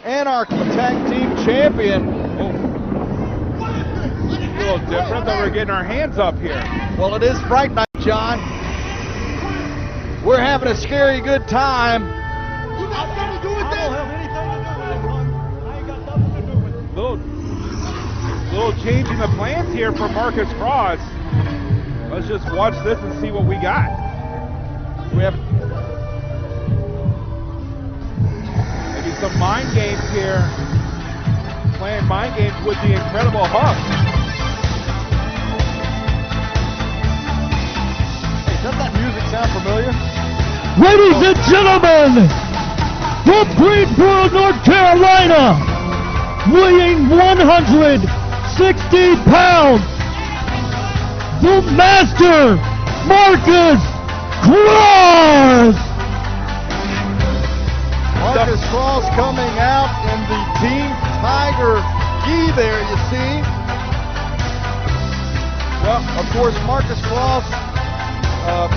Anarchy Tag Team Champion. A little different, but we're getting our hands up here. Well, it is Fright Night, John. We're having a scary good time. Little change in the plans here for Marcus Kross. Let's just watch this and see what we got. We have maybe some mind games here. Playing mind games with the incredible Huck. Hey, doesn't that music sound familiar? Ladies and gentlemen, from Greensboro, North Carolina, weighing 160 pounds, the master, Marcus Kross! Marcus Kross coming out in the Team Tiger gi there, you see. Well, of course, Marcus Kross,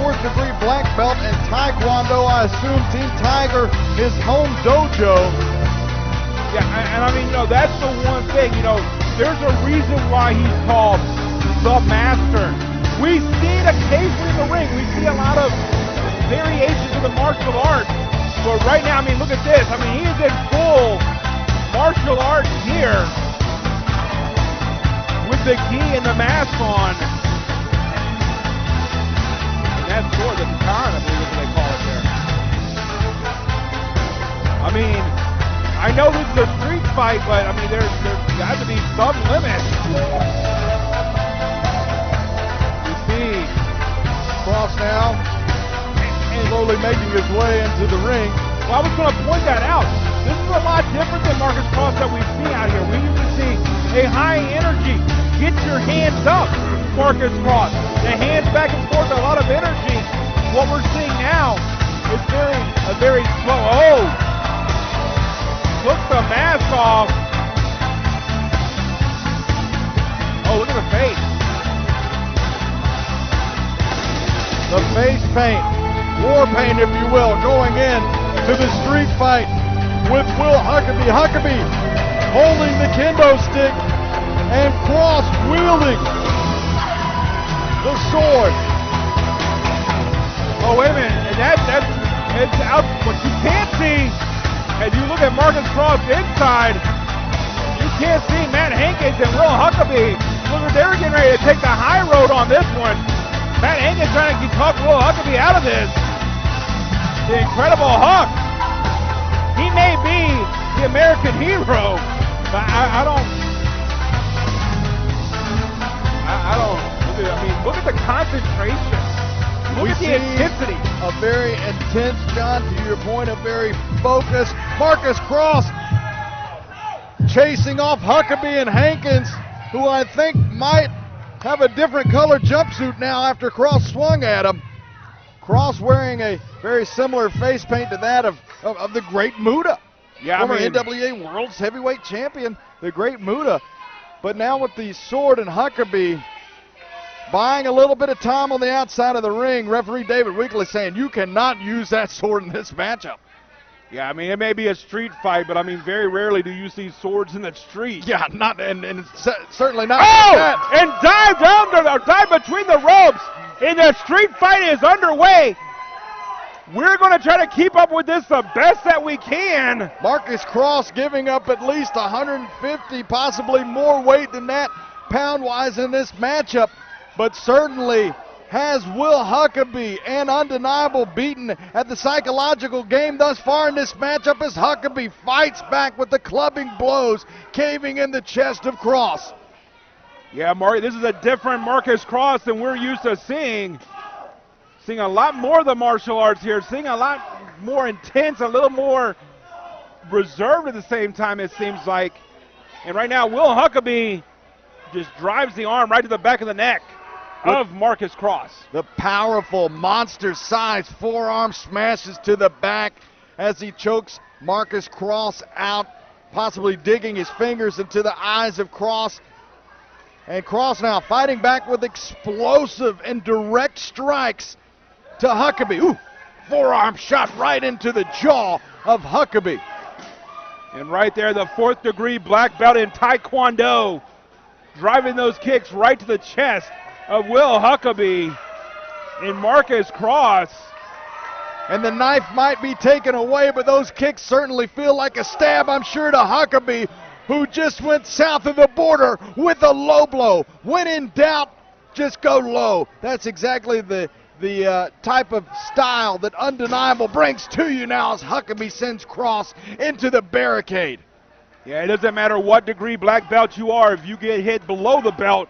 fourth degree black belt in Taekwondo. I assume Team Tiger, his home dojo. Yeah, and I mean, that's the one thing, there's a reason why he's called the Master. We see it occasionally in the ring. We see a lot of variations of the martial arts. But right now, look at this. He is in full martial arts gear with the gi and the mask on. And that's sword, the katana, I believe is what they call it there. I know this is a street fight, but there's got to be some limit. You see Kross now slowly making his way into the ring. Well, I was going to point that out. This is a lot different than Marcus Kross that we see out here. We usually see a high energy, get your hands up, Marcus Kross. The hands back and forth, a lot of energy. What we're seeing now is a very slow. Took the mask off. Oh, look at the face. The face paint, war paint if you will, going in to the street fight with Will Huckabee. Huckabee holding the kendo stick and Kross wielding the sword. Oh, wait a minute. And it's out. What you can't see, as you look at Marcus Kross inside, you can't see Matt Hankins and Will Huckabee. Look, they're getting ready to take the high road on this one. Matt Hankins trying to talk Will Huckabee out of this. The incredible Huck. He may be the American hero, but I don't. Look at the concentration. Look at the intensity. A very intense, John, to your point, a very focused Marcus Kross chasing off Huckabee and Hankins, who I think might have a different color jumpsuit now after Kross swung at him. Kross wearing a very similar face paint to that of the great Muta. Yeah, former NWA World's Heavyweight Champion, the great Muta. But now with the sword and Huckabee buying a little bit of time on the outside of the ring, referee David Weakley saying you cannot use that sword in this matchup. Yeah, it may be a street fight, but very rarely do you see swords in the street. Yeah, and certainly not. Oh, like and dive between the ropes, and the street fight is underway. We're going to try to keep up with this the best that we can. Marcus Kross giving up at least 150, possibly more weight than that, pound-wise in this matchup, but certainly has Will Huckabee and undeniable beaten at the psychological game thus far in this matchup as Huckabee fights back with the clubbing blows, caving in the chest of Kross. Yeah, Mark, this is a different Marcus Kross than we're used to seeing. Seeing a lot more of the martial arts here, seeing a lot more intense, a little more reserved at the same time, it seems like. And right now, Will Huckabee just drives the arm right to the back of the neck of Marcus Kross. The powerful monster-sized forearm smashes to the back as he chokes Marcus Kross out, possibly digging his fingers into the eyes of Kross. And Kross now fighting back with explosive and direct strikes to Huckabee. Ooh, forearm shot right into the jaw of Huckabee. And right there, the 4th degree black belt in Taekwondo, driving those kicks right to the chest of Will Huckabee and Marcus Kross. And the knife might be taken away, but those kicks certainly feel like a stab, I'm sure, to Huckabee, who just went south of the border with a low blow. When in doubt, just go low. That's exactly the type of style that Undeniable brings to you now as Huckabee sends Kross into the barricade. Yeah, it doesn't matter what degree black belt you are. If you get hit below the belt,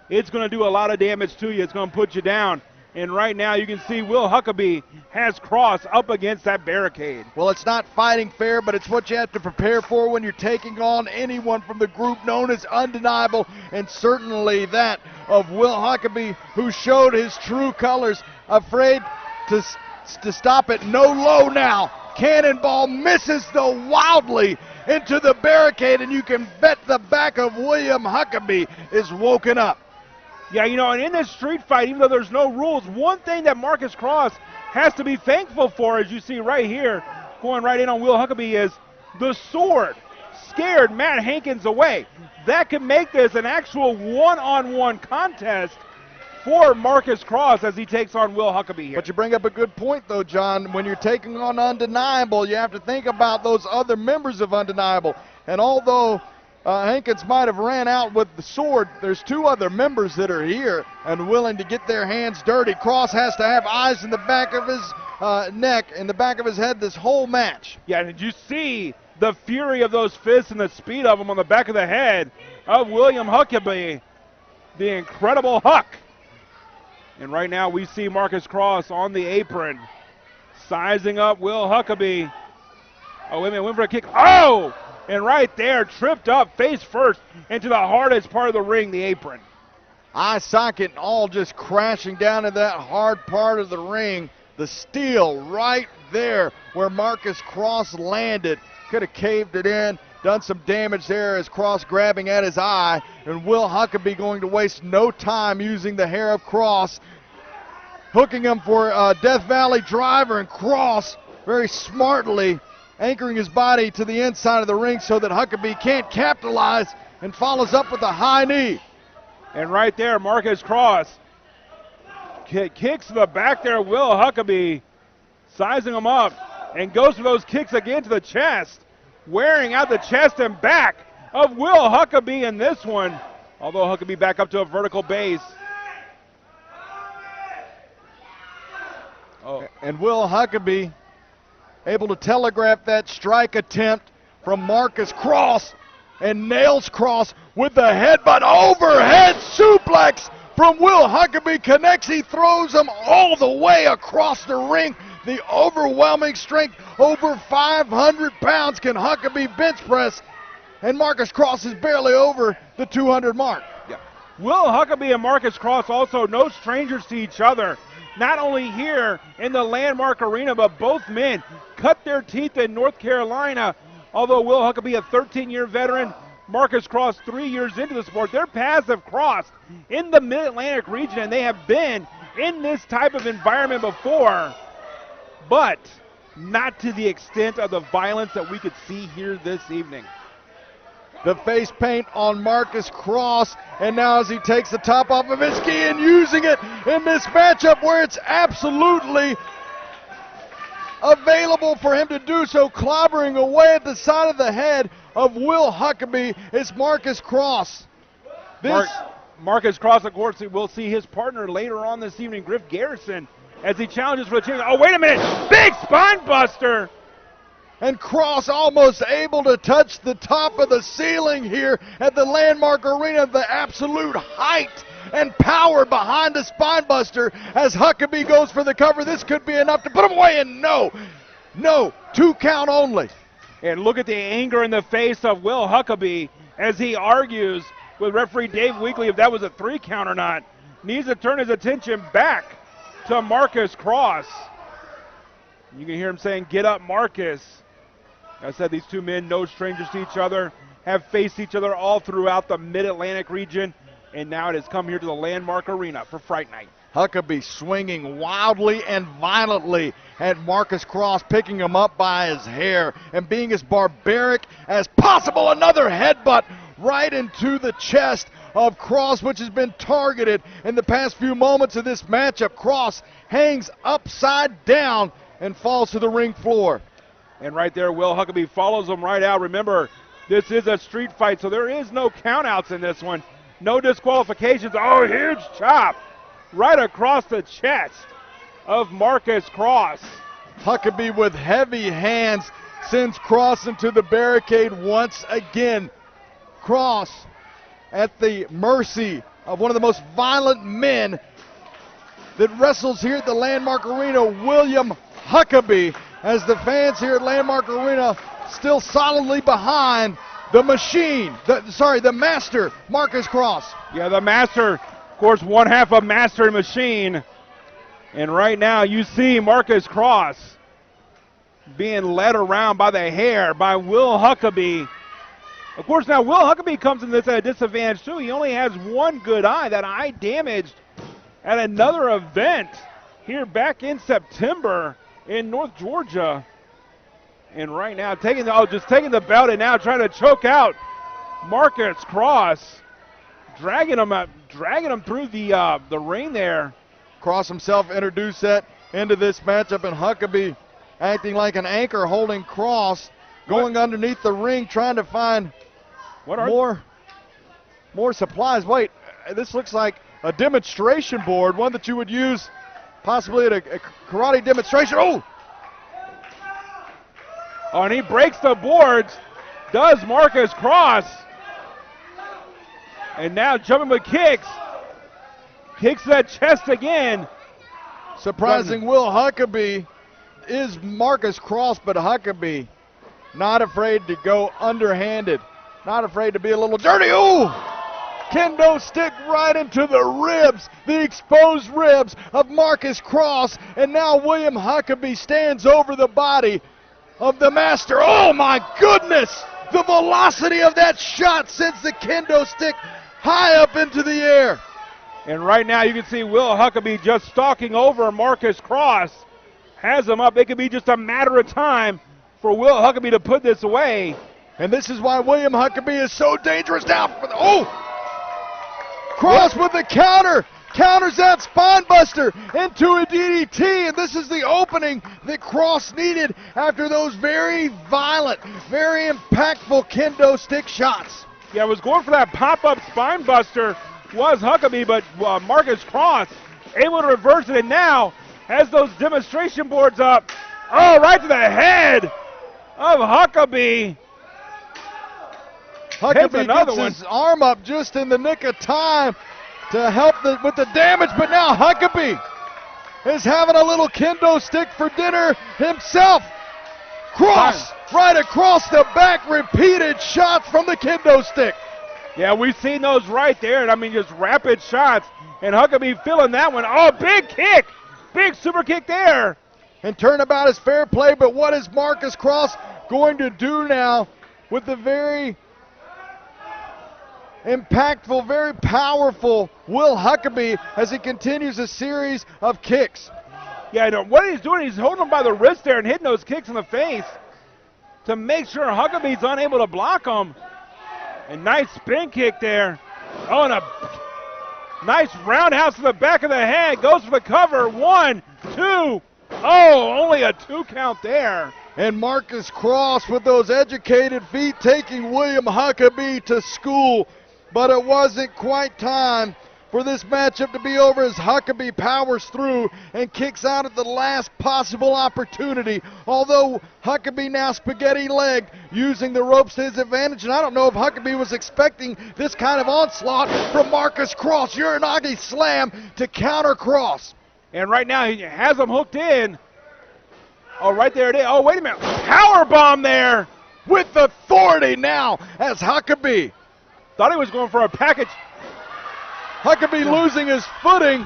it's going to do a lot of damage to you. It's going to put you down. And right now you can see Will Huckabee has Kross up against that barricade. Well, it's not fighting fair, but it's what you have to prepare for when you're taking on anyone from the group known as Undeniable, and certainly that of Will Huckabee, who showed his true colors. Afraid to stop it. No low now. Cannonball misses though wildly into the barricade, and you can bet the back of William Huckabee is woken up. Yeah, you know, and in this street fight, even though there's no rules, one thing that Marcus Kross has to be thankful for, as you see right here, going right in on Will Huckabee, is the sword scared Matt Hankins away. That could make this an actual one-on-one contest for Marcus Kross as he takes on Will Huckabee here. But you bring up a good point, though, John. When you're taking on Undeniable, you have to think about those other members of Undeniable. And although Hankins might have ran out with the sword, there's 2 other members that are here and willing to get their hands dirty. Kross has to have eyes in the back of his neck, in the back of his head this whole match. Yeah, did you see the fury of those fists and the speed of them on the back of the head of William Huckabee, the incredible Huck? And right now we see Marcus Kross on the apron, sizing up Will Huckabee. Oh, wait a minute, went for a kick. Oh! And right there, tripped up face first into the hardest part of the ring, the apron. Eye socket and all just crashing down to that hard part of the ring. The steel right there where Marcus Kross landed. Could have caved it in, done some damage there as Kross grabbing at his eye. And Will Huckabee going to waste no time using the hair of Kross, hooking him for a Death Valley driver, and Kross very smartly anchoring his body to the inside of the ring so that Huckabee can't capitalize, and follows up with a high knee. And right there, Marcus Kross kicks to the back there. Will Huckabee sizing him up and goes for those kicks again to the chest, wearing out the chest and back of Will Huckabee in this one, although Huckabee back up to a vertical base. Oh. And Will Huckabee able to telegraph that strike attempt from Marcus Kross, and nails Kross with the headbutt. Overhead suplex from Will Huckabee connects. He throws him all the way across the ring. The overwhelming strength, over 500 pounds can Huckabee bench press, and Marcus Kross is barely over the 200 mark. Yeah. Will Huckabee and Marcus Kross also no strangers to each other. Not only here in the Landmark Arena, but both men cut their teeth in North Carolina. Although Will Huckabee, a 13-year veteran, Marcus Kross 3 years into the sport, their paths have crossed in the Mid-Atlantic region, and they have been in this type of environment before, but not to the extent of the violence that we could see here this evening. The face paint on Marcus Kross, and now as he takes the top off of his ski and using it in this matchup where it's absolutely available for him to do so, clobbering away at the side of the head of Will Huckabee is Marcus Kross. Marcus Kross, of course, we'll see his partner later on this evening, Griff Garrison, as he challenges for the championship. Oh, wait a minute, big spine buster. And Kross almost able to touch the top of the ceiling here at the Landmark Arena. The absolute height and power behind the spine buster as Huckabee goes for the cover. This could be enough to put him away, and no, 2 count only. And look at the anger in the face of Will Huckabee as he argues with referee Dave Weakley if that was a 3 count or not. Needs to turn his attention back to Marcus Kross. You can hear him saying, "Get up, Marcus." I said these 2 men, no strangers to each other, have faced each other all throughout the Mid-Atlantic region, and now it has come here to the Landmark Arena for Fright Night. Huckabee swinging wildly and violently at Marcus Kross, picking him up by his hair and being as barbaric as possible. Another headbutt right into the chest of Kross, which has been targeted in the past few moments of this matchup. Kross hangs upside down and falls to the ring floor. And right there, Will Huckabee follows him right out. Remember, this is a street fight, so there is no countouts in this one. No disqualifications. Oh, huge chop right across the chest of Marcus Kross. Huckabee with heavy hands sends Kross into the barricade once again. Kross at the mercy of one of the most violent men that wrestles here at the Landmark Arena, William Huckabee, as the fans here at Landmark Arena still solidly behind the machine, the master, Marcus Kross. Yeah, the master, of course, one half of Master and Machine. And right now you see Marcus Kross being led around by the hair by Will Huckabee. Of course, now Will Huckabee comes in this at a disadvantage too. He only has one good eye, that eye damaged at another event here back in September in North Georgia. And right now taking the belt and now trying to choke out Marcus Kross, dragging him through the ring there. Kross himself introduced that into this matchup, and Huckabee acting like an anchor holding Kross, going underneath the ring trying to find more supplies. Wait, this looks like a demonstration board, one that you would use possibly at a karate demonstration. Oh, and he breaks the boards, does Marcus Kross. And now jumping with kicks. Kicks that chest again. Surprising Will Huckabee is Marcus Kross, but Huckabee not afraid to go underhanded. Not afraid to be a little dirty. Ooh! Kendo stick right into the ribs, the exposed ribs of Marcus Kross. And now William Huckabee stands over the body of the master. Oh my goodness! The velocity of that shot sends the kendo stick high up into the air. And right now you can see Will Huckabee just stalking over Marcus Kross. Has him up. It could be just a matter of time for Will Huckabee to put this away. And this is why William Huckabee is so dangerous now. Kross with the counter. Counters that spine buster into a DDT, and this is the opening that Kross needed after those very violent, very impactful kendo stick shots. Yeah, was going for that pop-up spine buster was Huckabee, but Marcus Kross able to reverse it, and now has those demonstration boards up. Oh, right to the head of Huckabee. Huckabee gets his arm up just in the nick of time to help with the damage, but now Huckabee is having a little kendo stick for dinner himself. Kross right across the back, repeated shots from the kendo stick. Yeah, we've seen those right there, and I mean just rapid shots, and Huckabee feeling that one. Oh, big kick, big super kick there. And turnabout is fair play, but what is Marcus Kross going to do now with the very impactful, very powerful Will Huckabee as he continues a series of kicks? Yeah, no, what he's doing, he's holding him by the wrist there and hitting those kicks in the face to make sure Huckabee's unable to block him. And nice spin kick there. Oh, and a nice roundhouse to the back of the head. Goes for the cover. 1, 2. Oh, only a 2 count there. And Marcus Kross with those educated feet taking William Huckabee to school. But it wasn't quite time for this matchup to be over as Huckabee powers through and kicks out at the last possible opportunity. Although Huckabee now spaghetti-legged, using the ropes to his advantage. And I don't know if Huckabee was expecting this kind of onslaught from Marcus Kross. Uranage slam to counter Kross. And right now he has him hooked in. Oh, right there it is. Oh, wait a minute. Power bomb there. With authority now as Huckabee. Thought he was going for a package. Huckabee losing his footing.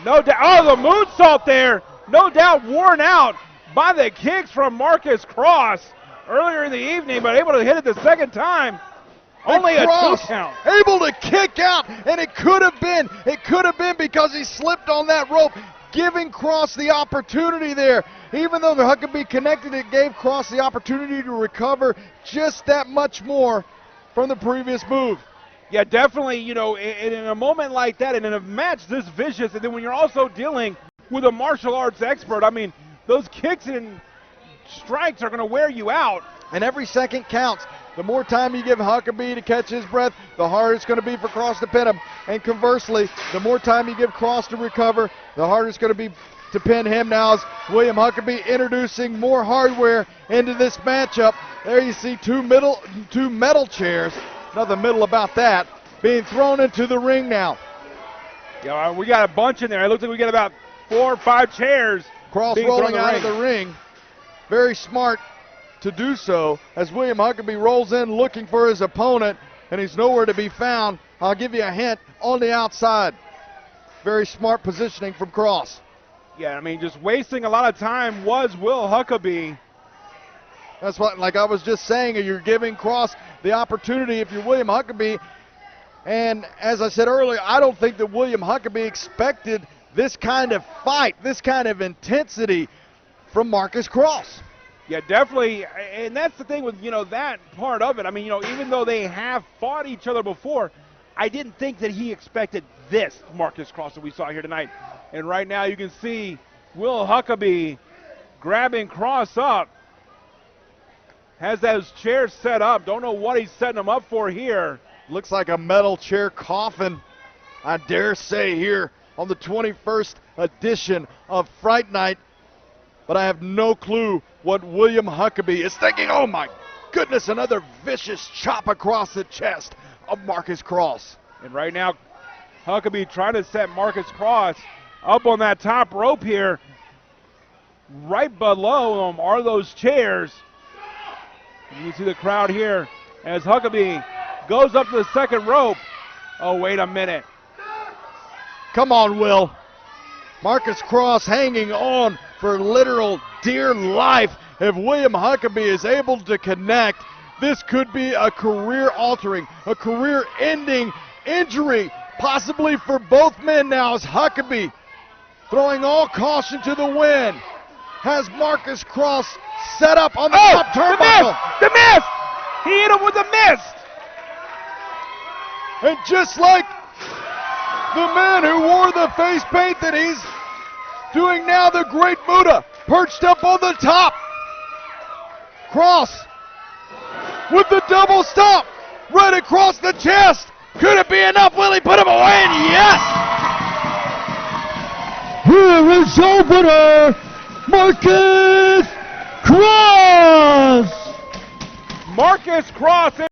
No doubt. Oh, the moonsault there. No doubt worn out by the kicks from Marcus Kross earlier in the evening, but able to hit it the second time. Only a Kross 2 count. able to kick out, and it could have been because he slipped on that rope, giving Kross the opportunity there. Even though the Huckabee connected, it gave Kross the opportunity to recover just that much more from the previous move. Yeah, definitely, you know, in a moment like that, and in a match this vicious, and then when you're also dealing with a martial arts expert, I mean, those kicks and strikes are going to wear you out. And every second counts. The more time you give Huckabee to catch his breath, the harder it's going to be for Kross to pin him. And conversely, the more time you give Kross to recover, the harder it's going to be to pin him. Now as William Huckabee introducing more hardware into this matchup. There you see two metal chairs, nothing middle about that, being thrown into the ring now. Yeah, we got a bunch in there. It looks like we got about 4 or 5 chairs. Kross rolling out of the ring. Very smart to do so as William Huckabee rolls in looking for his opponent, and he's nowhere to be found. I'll give you a hint, on the outside. Very smart positioning from Kross. Yeah, I mean, just wasting a lot of time was Will Huckabee. That's what, like I was just saying, you're giving Kross the opportunity if you're William Huckabee. And as I said earlier, I don't think that William Huckabee expected this kind of fight, this kind of intensity from Marcus Kross. Yeah, definitely, and that's the thing with, you know, that part of it. I mean, you know, even though they have fought each other before, I didn't think that he expected this Marcus Kross that we saw here tonight. And right now you can see Will Huckabee grabbing Kross up. Has those chairs set up. Don't know what he's setting them up for here. Looks like a metal chair coffin, I dare say, here on the 21st edition of Fright Night. But I have no clue what William Huckabee is thinking. Oh my goodness, another vicious chop across the chest of Marcus Kross. And right now, Huckabee trying to set Marcus Kross up on that top rope here. Right below him are those chairs. And you see the crowd here as Huckabee goes up to the second rope. Oh, wait a minute. Come on, Will. Marcus Kross hanging on for literal dear life. If William Huckabee is able to connect, this could be a career-altering, a career-ending injury, possibly for both men now, as Huckabee, throwing all caution to the wind, has Marcus Kross set up on the top turnbuckle. The miss! He hit him with a miss! And just like the man who wore the face paint that he's doing now, the great Muta, perched up on the top. Kross with the double stomp right across the chest. Could it be enough? Will he put him away? And yes! Here is your winner, Marcus Kross! Marcus Kross